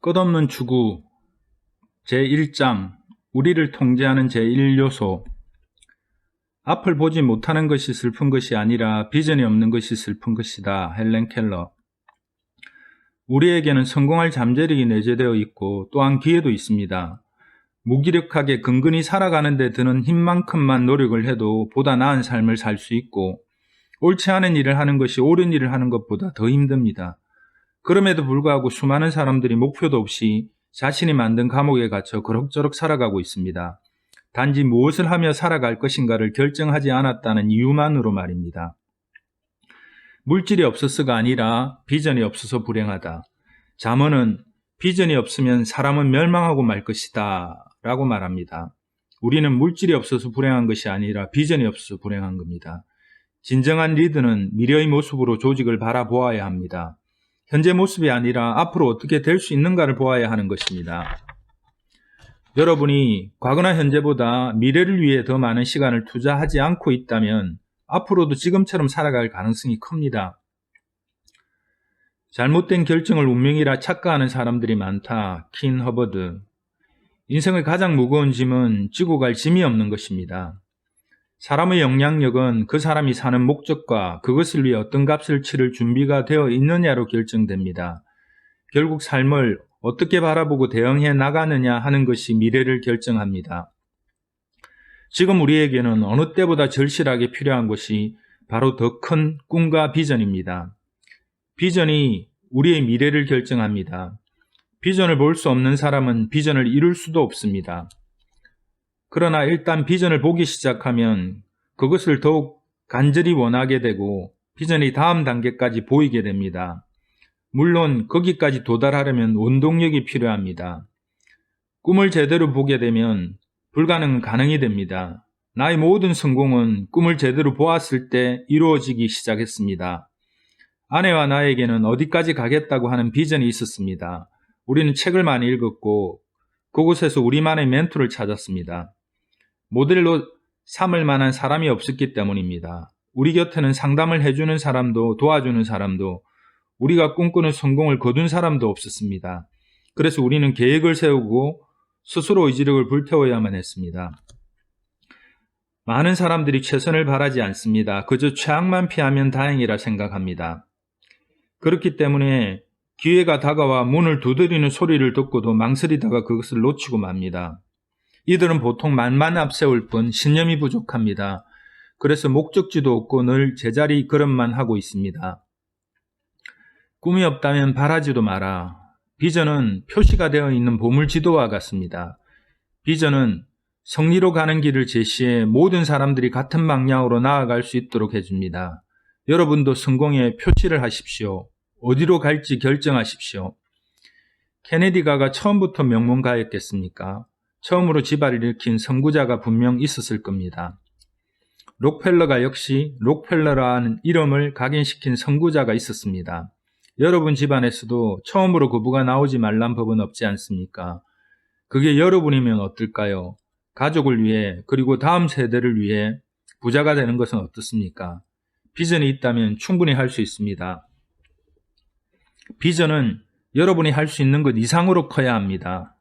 끝없는 추구 제1장 우리를 통제하는 제1요소 앞을 보지 못하는 것이 슬픈 것이 아니라 비전이 없는 것이 슬픈 것이다. 헬렌 켈러. 우리에게는 성공할 잠재력이 내재되어 있고 또한 기회도 있습니다. 무기력하게 근근히 살아가는 데 드는 힘만큼만 노력을 해도 보다 나은 삶을 살 수 있고 옳지 않은 일을 하는 것이 옳은 일을 하는 것보다 더 힘듭니다. 그럼에도 불구하고 수많은 사람들이 목표도 없이 자신이 만든 감옥에 갇혀 그럭저럭 살아가고 있습니다. 단지 무엇을 하며 살아갈 것인가를 결정하지 않았다는 이유만으로 말입니다. 물질이 없어서가 아니라 비전이 없어서 불행하다. 잠언은 비전이 없으면 사람은 멸망하고 말 것이다 라고 말합니다. 우리는 물질이 없어서 불행한 것이 아니라 비전이 없어서 불행한 겁니다. 진정한 리더는 미래의 모습으로 조직을 바라보아야 합니다. 현재 모습이 아니라 앞으로 어떻게 될 수 있는가를 보아야 하는 것입니다. 여러분이 과거나 현재보다 미래를 위해 더 많은 시간을 투자하지 않고 있다면 앞으로도 지금처럼 살아갈 가능성이 큽니다. 잘못된 결정을 운명이라 착각하는 사람들이 많다. 킨 허버드. 인생의 가장 무거운 짐은 지고 갈 짐이 없는 것입니다. 사람의 영향력은 그 사람이 사는 목적과 그것을 위해 어떤 값을 치를 준비가 되어 있느냐로 결정됩니다. 결국 삶을 어떻게 바라보고 대응해 나가느냐 하는 것이 미래를 결정합니다. 지금 우리에게는 어느 때보다 절실하게 필요한 것이 바로 더 큰 꿈과 비전입니다. 비전이 우리의 미래를 결정합니다. 비전을 볼 수 없는 사람은 비전을 이룰 수도 없습니다. 그러나 일단 비전을 보기 시작하면 그것을 더욱 간절히 원하게 되고 비전이 다음 단계까지 보이게 됩니다. 물론 거기까지 도달하려면 원동력이 필요합니다. 꿈을 제대로 보게 되면 불가능은 가능이 됩니다. 나의 모든 성공은 꿈을 제대로 보았을 때 이루어지기 시작했습니다. 아내와 나에게는 어디까지 가겠다고 하는 비전이 있었습니다. 우리는 책을 많이 읽었고 그곳에서 우리만의 멘토를 찾았습니다. 모델로 삼을 만한 사람이 없었기 때문입니다. 우리 곁에는 상담을 해주는 사람도 도와주는 사람도 우리가 꿈꾸는 성공을 거둔 사람도 없었습니다. 그래서 우리는 계획을 세우고 스스로 의지력을 불태워야만 했습니다. 많은 사람들이 최선을 바라지 않습니다. 그저 최악만 피하면 다행이라 생각합니다. 그렇기 때문에 기회가 다가와 문을 두드리는 소리를 듣고도 망설이다가 그것을 놓치고 맙니다. 이들은 보통 말만 앞세울 뿐 신념이 부족합니다. 그래서 목적지도 없고 늘 제자리 걸음만 하고 있습니다. 꿈이 없다면 바라지도 마라. 비전은 표시가 되어 있는 보물지도와 같습니다. 비전은 승리로 가는 길을 제시해 모든 사람들이 같은 방향으로 나아갈 수 있도록 해줍니다. 여러분도 성공에 표시를 하십시오. 어디로 갈지 결정하십시오. 케네디가가 처음부터 명문가였겠습니까? 처음으로 지발을 일으킨 선구자가 분명 있었을 겁니다. 록펠러가 역시 록펠러라는 이름을 각인시킨 선구자가 있었습니다. 여러분 집안에서도 처음으로 거부가 나오지 말란 법은 없지 않습니까? 그게 여러분이면 어떨까요? 가족을 위해 그리고 다음 세대를 위해 부자가 되는 것은 어떻습니까? 비전이 있다면 충분히 할 수 있습니다. 비전은 여러분이 할 수 있는 것 이상으로 커야 합니다.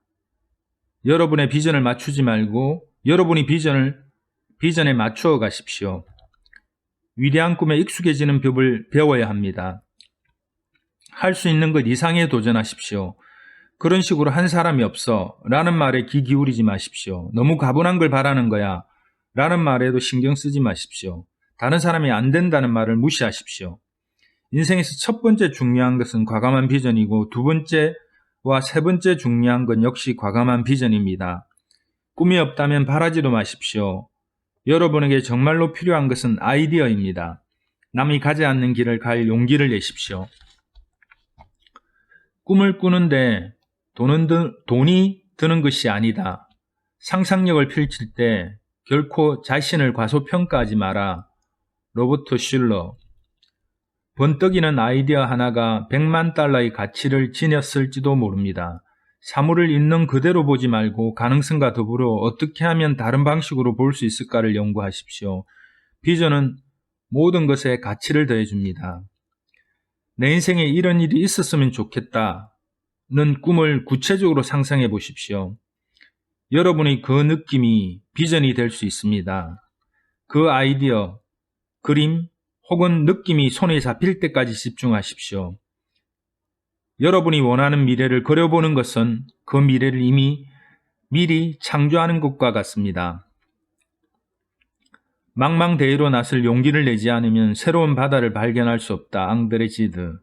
여러분의 비전을 맞추지 말고 여러분이 비전에 맞추어 가십시오. 위대한 꿈에 익숙해지는 법을 배워야 합니다. 할 수 있는 것 이상에 도전하십시오. 그런 식으로 한 사람이 없어 라는 말에 귀 기울이지 마십시오. 너무 가분한 걸 바라는 거야 라는 말에도 신경 쓰지 마십시오. 다른 사람이 안 된다는 말을 무시하십시오. 인생에서 첫 번째 중요한 것은 과감한 비전이고 두 번째와 세 번째 중요한 건 역시 과감한 비전입니다. 꿈이 없다면 바라지도 마십시오. 여러분에게 정말로 필요한 것은 아이디어입니다. 남이 가지 않는 길을 갈 용기를 내십시오. 꿈을 꾸는데 돈이 드는 것이 아니다. 상상력을 펼칠 때 결코 자신을 과소평가하지 마라. 로버트 슐러. 번뜩이는 아이디어 하나가 100만 달러의 가치를 지녔을지도 모릅니다. 사물을 있는 그대로 보지 말고 가능성과 더불어 어떻게 하면 다른 방식으로 볼 수 있을까를 연구하십시오. 비전은 모든 것에 가치를 더해줍니다. 내 인생에 이런 일이 있었으면 좋겠다. 꿈을 구체적으로 상상해 보십시오. 여러분의 그 느낌이 비전이 될 수 있습니다. 그 아이디어, 그림 혹은 느낌이 손에 잡힐 때까지 집중하십시오. 여러분이 원하는 미래를 그려보는 것은 그 미래를 이미 미리 창조하는 것과 같습니다. 망망대해로 나설 용기를 내지 않으면 새로운 바다를 발견할 수 없다. 앙드레 지드.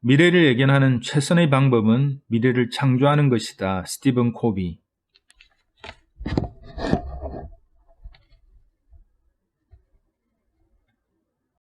미래를 예견하는 최선의 방법은 미래를 창조하는 것이다. 스티븐 코비.